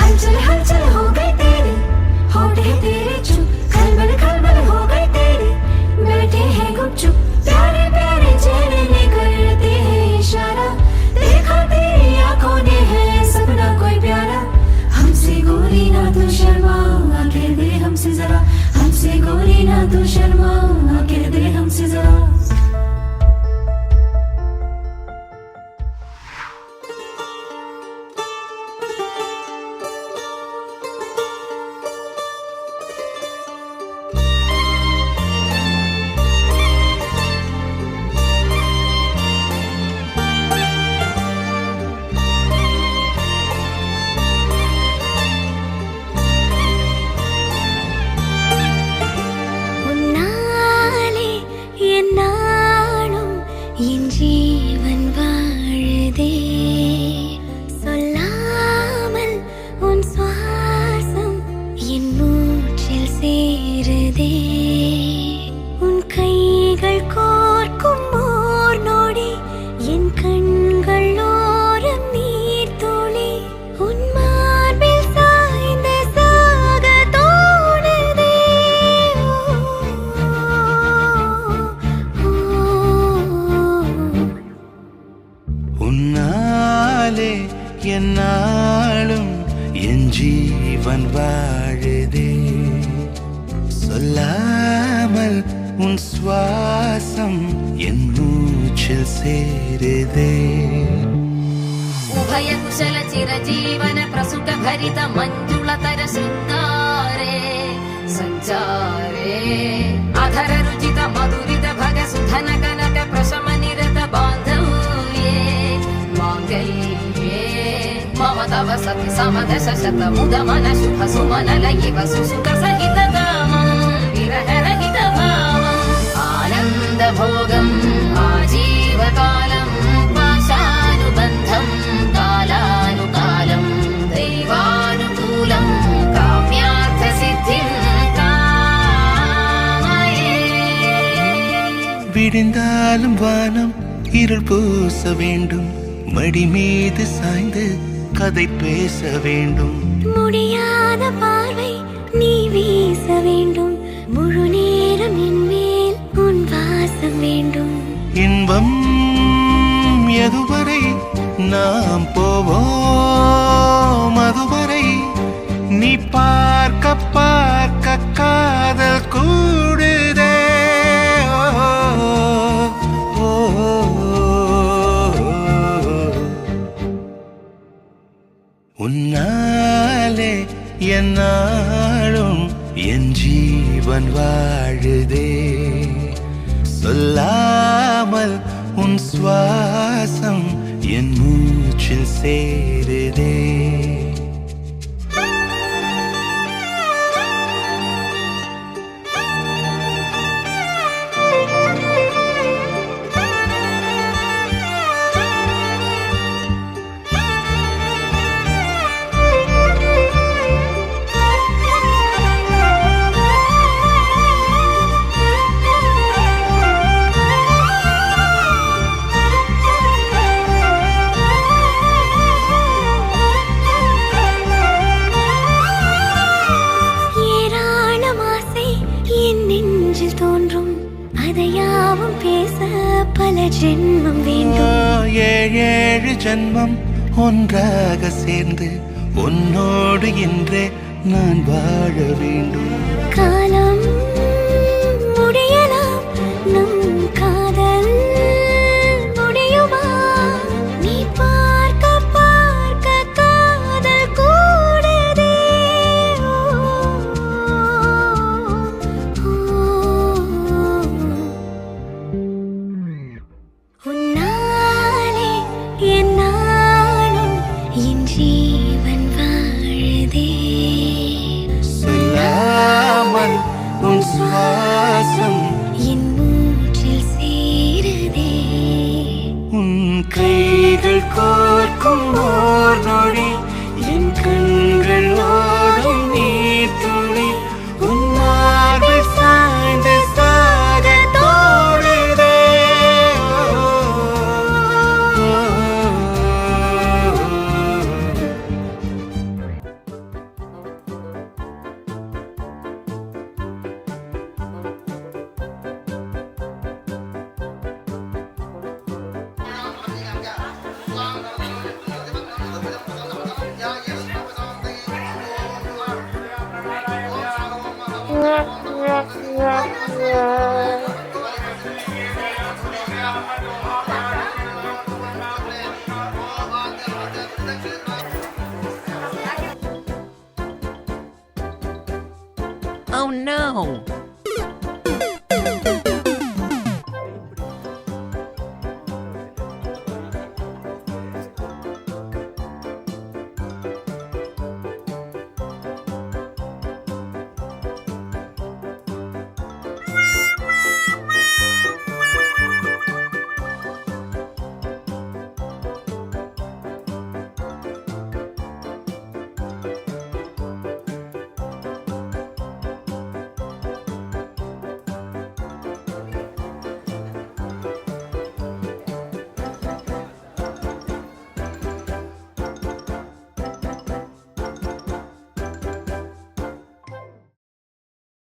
हलचल हलचल हो गई तेरी, होठ है तेरे चुप, खलबल खलबल हो गई तेरी, बैठे हैं गुपचुप, प्यारे प्यारे चेहरे ने करते हैं इशारा, देखा तेरी आंखों ने है सपना कोई प्यारा, हमसे गोरी ना तू शर्मा, आके दे हमसे जरा, हमसे गोरी ना तू शर्मा, आके दे हमसे जरा। என்னாலும் என் ஜீவன் வாழுதே, சொல்லாமல் உன் சுவாசம் என் மூச்சில் சேருதே. उभय कुशल चिरजीवन प्रसुख भरित मंजुलतर शृंगारे संचारे, अधर रुचित मधुरित भग सुधन कनक प्रशम निरत बांधव्ये मांगल्ये मम तव सति समदश शत मुद मन शुभ सुमन लयिव सुसुख सहित कामं विरह रहित भावं आनंद भोगं आजीवकालं पाशानुबन्धं कालानुकालं दैवानुकूलं काम्यार्थ सिद्धिं कामये. விடிந்தாலும் வானம் இருள் பூச வேண்டும், மடி மீது சாய்ந்து கதை பேச வேண்டும், முடியாத பார்வை நீ வீச வேண்டும், முழு நேரம் என் மேல் உன் வாசம் வேண்டும். இன்பம் எதுவரை நாம் போவோம் அதுவரை, நீ பார்க்க பார்க்க காதல் கூடுதே. உன்னாலே என்னாலும் என் ஜீவன் வாழுதே, சொல்லாமல் உன் சுவாசம் என் மூச்சில் சேருதே. அதையாவும் பேச பல ஜென்மம் வேண்டும், ஏழு ஜென்மம் ஒன்றாக சேர்ந்து உன்னோடு இன்றே நான் வாழ வேண்டும். காலம் முடியலாம் நம் காதல் முடியுமா, நீ பார்க்க பார்க்க காதல் கூடுதே. உன்னாலே என்னாலும் என் ஜீவன் வாழுதே, சொல்லாமல் உன் சுவாசம் என் மூச்சில் சேருதே. உன் கைகள் கோர்க்கும் ஓர் நொடி, என் கண்கள் ஓடும் நீர் துளி, உன் மார்பில் சாய்ந்து சாக தோடுதே. now.